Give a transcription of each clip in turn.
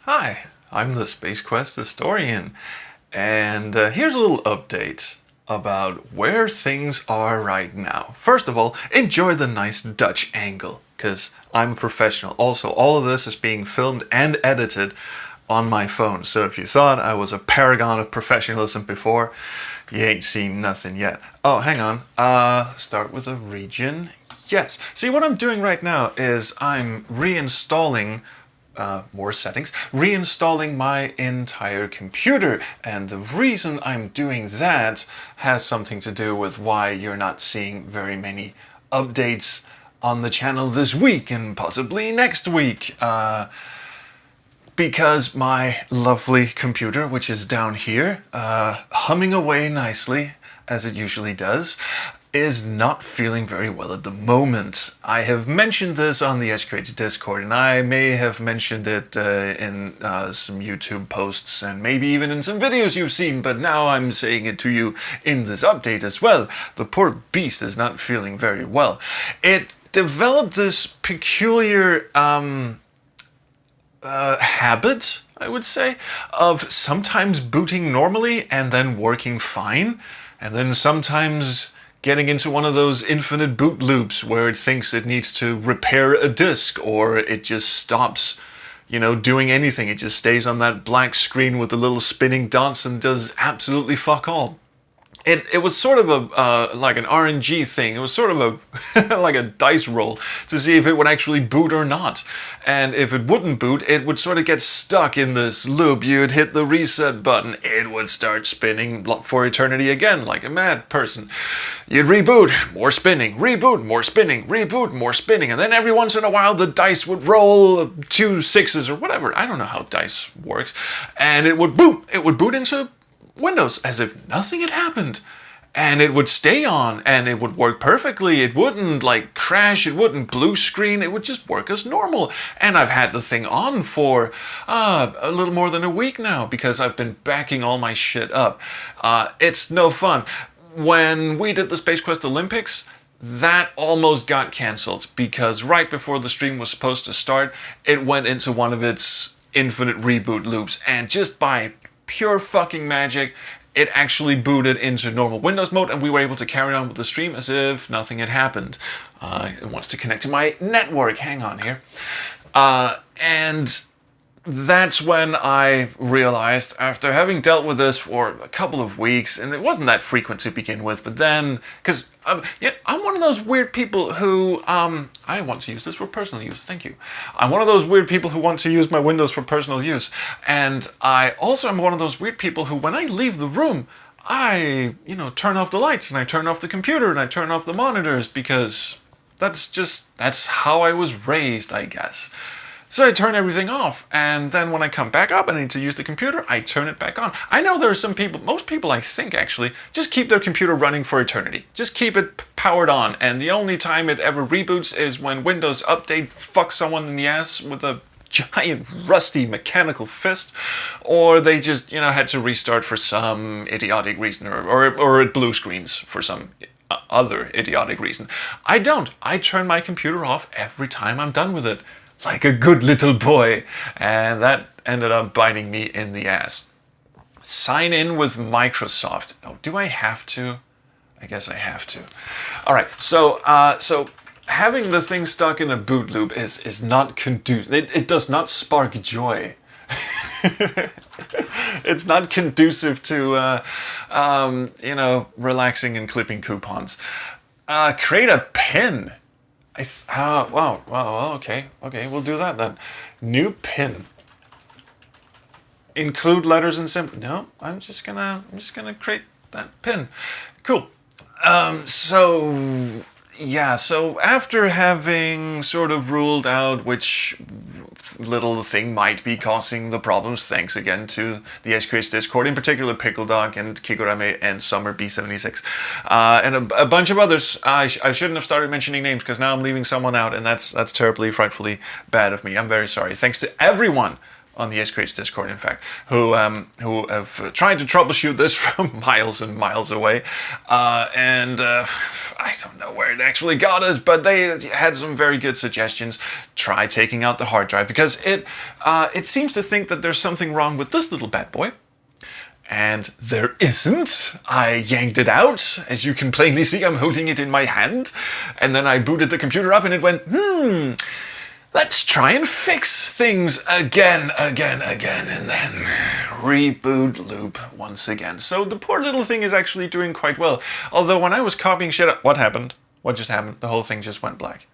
Hi, I'm the Space Quest historian, and here's a little update about where things are right now. First of all, enjoy the nice Dutch angle, because I'm a professional. Also, all of this is being filmed and edited on my phone, so if you thought I was a paragon of professionalism before, you ain't seen nothing yet. Oh, hang on. Start with a region. Yes. See, what I'm doing right now is I'm reinstalling more settings, reinstalling my entire computer. And the reason I'm doing that has something to do with why you're not seeing very many updates on the channel this week and possibly next week. Because my lovely computer, which is down here, humming away nicely, as it usually does, is not feeling very well at the moment. I have mentioned this on the Escrates Discord, and I may have mentioned it in some YouTube posts, and maybe even in some videos you've seen, but now I'm saying it to you in this update as well. The poor beast is not feeling very well. It developed this peculiar habit, I would say, of sometimes booting normally and then working fine, and then sometimes getting into one of those infinite boot loops where it thinks it needs to repair a disk, or it just stops, doing anything. It just stays on that black screen with the little spinning dots and does absolutely fuck all. It was sort of a like an RNG thing. It was sort of a like a dice roll to see if it would actually boot or not. And if it wouldn't boot, it would sort of get stuck in this loop. You'd hit the reset button, it would start spinning for eternity again, like a mad person. You'd reboot, more spinning, reboot, more spinning, reboot, more spinning, and then every once in a while the dice would roll 2 6s or whatever. I don't know how dice works, and it would boot. It would boot into Windows as if nothing had happened, and it would stay on and it would work perfectly. It wouldn't like crash, it wouldn't blue screen, it would just work as normal. And I've had the thing on for a little more than a week now because I've been backing all my shit up. It's no fun. When we did the Space Quest Olympics, that almost got cancelled because right before the stream was supposed to start, it went into one of its infinite reboot loops, and just by pure fucking magic, it actually booted into normal Windows mode, and we were able to carry on with the stream as if nothing had happened. It wants to connect to my network. Hang on here. And that's when I realized, after having dealt with this for a couple of weeks, and it wasn't that frequent to begin with, but then, because I'm one of those weird people who, I want to use this for personal use, thank you. I'm one of those weird people who want to use my Windows for personal use, and I also am one of those weird people who, when I leave the room, I, turn off the lights, and I turn off the computer, and I turn off the monitors, because that's how I was raised, I guess. So I turn everything off, and then when I come back up and I need to use the computer, I turn it back on. I know there are some people, most people I think actually, just keep their computer running for eternity. Just keep it powered on, and the only time it ever reboots is when Windows Update fucks someone in the ass with a giant rusty mechanical fist, or they just, had to restart for some idiotic reason, or it blue screens for some other idiotic reason. I don't. I turn my computer off every time I'm done with it, like a good little boy, and that ended up biting me in the ass. Sign in with Microsoft. Oh, do I have to? I guess I have to. All right, so having the thing stuck in a boot loop is not conducive. It does not spark joy. It's not conducive to relaxing and clipping coupons. Create a pin. Okay, we'll do that then. New pin. Include letters and symbols. No, I'm just gonna create that pin. Cool. So after having sort of ruled out which little thing might be causing the problems, thanks again to the Escrates Discord, in particular Pickle Dog and Kigurame and Summer B76, and a bunch of others. I shouldn't have started mentioning names because now I'm leaving someone out, and that's terribly, frightfully bad of me. I'm very sorry. Thanks to everyone on the SQH Discord, in fact, who have tried to troubleshoot this from miles and miles away, and I don't know where it actually got us, but they had some very good suggestions. Try taking out the hard drive, because it seems to think that there's something wrong with this little bad boy. And there isn't. I yanked it out. As you can plainly see, I'm holding it in my hand. And then I booted the computer up and it went, let's try and fix things again, and then reboot loop once again. So the poor little thing is actually doing quite well. Although when I was copying shit up, what happened? What just happened? The whole thing just went black.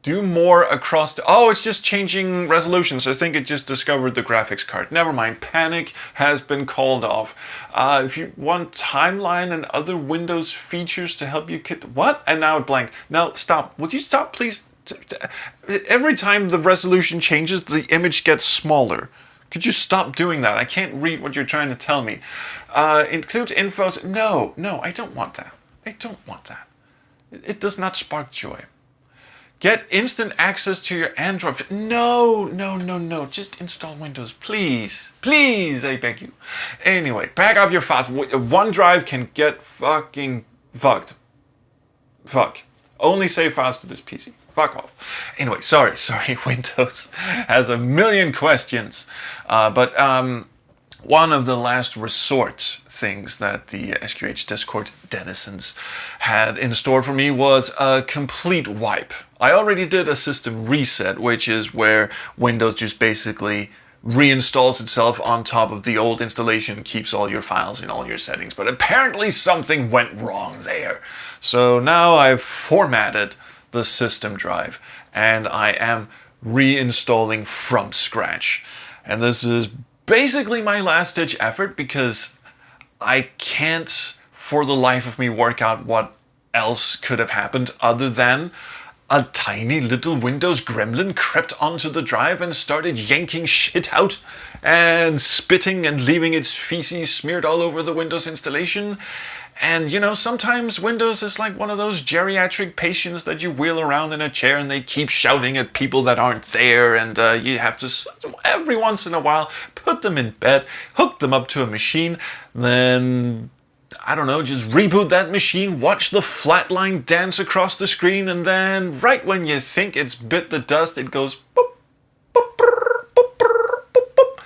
Do more across the... Oh, it's just changing resolutions. I think it just discovered the graphics card. Never mind. Panic has been called off. If you want timeline and other Windows features to help you... What? And now it blanked. No, stop. Would you stop, please? Every time the resolution changes, the image gets smaller. Could you stop doing that? I can't read what you're trying to tell me. Includes infos. No, I don't want that. I don't want that. It does not spark joy. Get instant access to your Android. No. Just install Windows, please. Please, I beg you. Anyway, back up your files. OneDrive can get fucking fucked. Fuck. Only save files to this PC. Fuck off. Anyway, sorry. Windows has a million questions. But one of the last resort things that the SQH Discord denizens had in store for me was a complete wipe. I already did a system reset, which is where Windows just basically reinstalls itself on top of the old installation, keeps all your files in all your settings. But apparently something went wrong there. So now I've formatted the system drive and I am reinstalling from scratch. And this is basically my last-ditch effort because I can't for the life of me work out what else could have happened other than a tiny little Windows gremlin crept onto the drive and started yanking shit out and spitting and leaving its feces smeared all over the Windows installation. And, you know, sometimes Windows is like one of those geriatric patients that you wheel around in a chair and they keep shouting at people that aren't there, and you have to, every once in a while, put them in bed, hook them up to a machine, then, I don't know, just reboot that machine, watch the flat line dance across the screen, and then right when you think it's bit the dust, it goes boop, boop, boop, boop, boop, boop.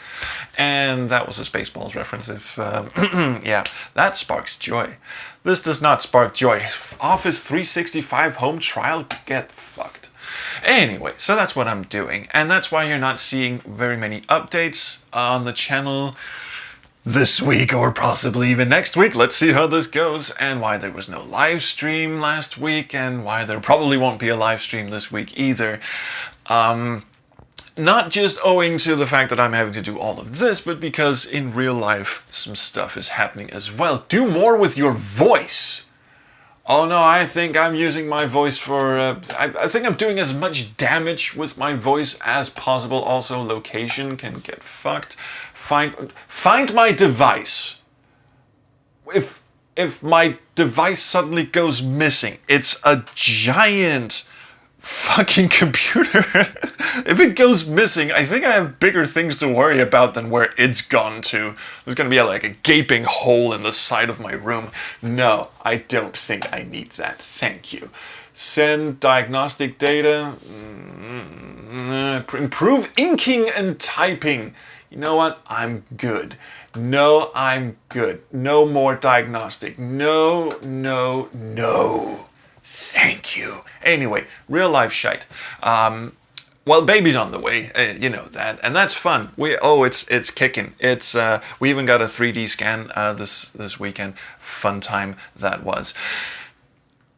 And that was a Spaceballs reference. If yeah, that sparks joy. This does not spark joy. Office 365 home trial, get fucked. Anyway, so that's what I'm doing, and that's why you're not seeing very many updates on the channel this week, or possibly even next week. Let's see how this goes, and why there was no live stream last week, and why there probably won't be a live stream this week either. Not just owing to the fact that I'm having to do all of this, but because in real life some stuff is happening as well. Do more with your voice. Oh no, I think I'm using my voice for... I think I'm doing as much damage with my voice as possible. Also, location can get fucked. Find my device. If my device suddenly goes missing, it's a giant fucking computer. If it goes missing, I think I have bigger things to worry about than where it's gone to. There's gonna be like a gaping hole in the side of my room. No, I don't think I need that. Thank you. Send diagnostic data. Improve inking and typing. You know what? I'm good. No, I'm good. No more diagnostic. No. Thank you. Anyway, real life shite. Well, baby's on the way, you know that, and that's fun. It's kicking. It's we even got a 3D scan this weekend. Fun time that was.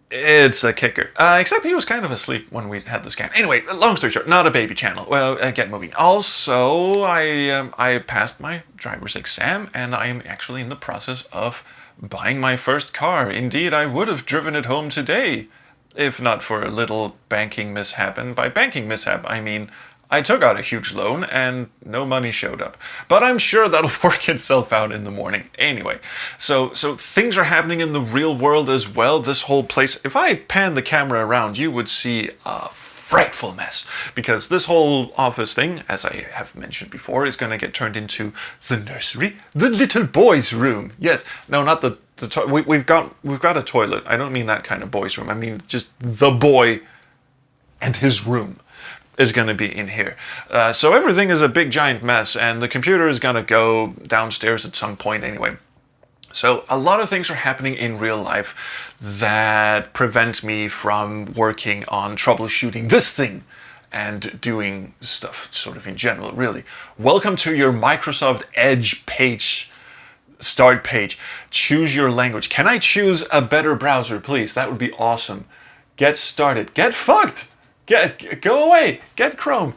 It's a kicker. Except he was kind of asleep when we had the scan. Anyway, long story short, not a baby channel. Well, get moving. Also, I passed my driver's exam, and I am actually in the process of buying my first car. Indeed, I would have driven it home today, if not for a little banking mishap. And by banking mishap, I mean I took out a huge loan and no money showed up. But I'm sure that'll work itself out in the morning. Anyway, so things are happening in the real world as well. This whole place, if I pan the camera around, you would see a frightful mess, because this whole office thing, as I have mentioned before, is going to get turned into the nursery, the little boys' room. Yes, no, not the we've got a toilet. I don't mean that kind of boys' room. I mean just the boy and his room is going to be in here. So everything is a big giant mess, and the computer is going to go downstairs at some point anyway. So a lot of things are happening in real life that prevent me from working on troubleshooting this thing and doing stuff sort of in general, really. Welcome to your Microsoft Edge page, start page. Choose your language. Can I choose a better browser, please? That would be awesome. Get started. Get fucked. Go away. Get Chrome.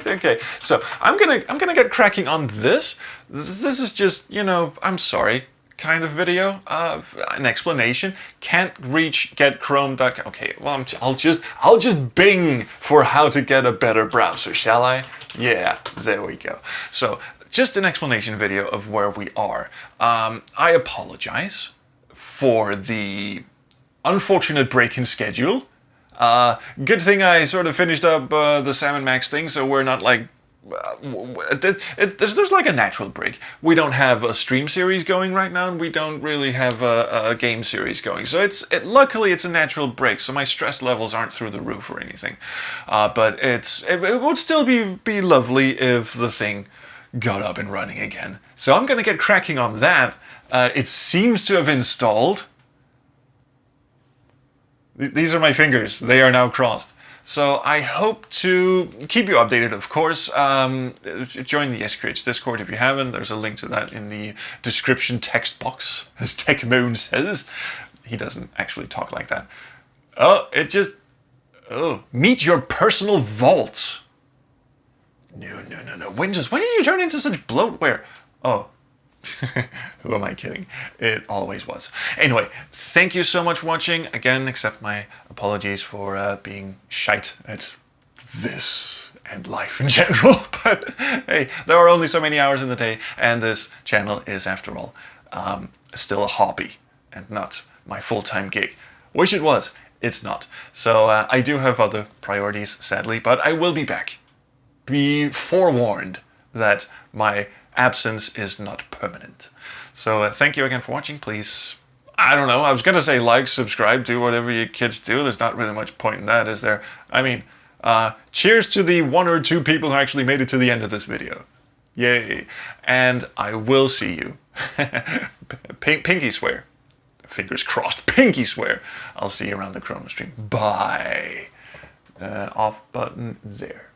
Okay, so I'm gonna get cracking on this. This is just, you know, I'm sorry, kind of video, an explanation. Can't reach getchrome.com. Okay, well, I'll just Bing for how to get a better browser, shall I? Yeah, there we go. So just an explanation video of where we are. I apologize for the unfortunate break in schedule. Good thing I sort of finished up the Sam & Max thing, so we're not like... there's like a natural break. We don't have a stream series going right now, and we don't really have a game series going. So luckily it's a natural break, so my stress levels aren't through the roof or anything. But it would still be lovely if the thing got up and running again. So I'm gonna get cracking on that. It seems to have installed. These are my fingers. They are now crossed. So I hope to keep you updated, of course. Join the SQH Discord if you haven't. There's a link to that in the description text box, as TechMoon says. He doesn't actually talk like that. Meet your personal vaults. No. Windows, when did you turn into such bloatware? Oh. Who am I kidding? It always was. Anyway, thank you so much for watching. Again, accept my apologies for being shite at this and life in general. But hey, there are only so many hours in the day, and this channel is, after all, still a hobby and not my full-time gig. Wish it was. It's not. So I do have other priorities, sadly, but I will be back. Be forewarned that my absence is not permanent. So thank you again for watching. Please, I don't know, I was gonna say like, subscribe, do whatever you kids do. There's not really much point in that, is there? I mean, cheers to the 1 or 2 people who actually made it to the end of this video. Yay. And I will see you. Pinky swear. Fingers crossed. Pinky swear. I'll see you around the Chrome stream. Bye. Off button there.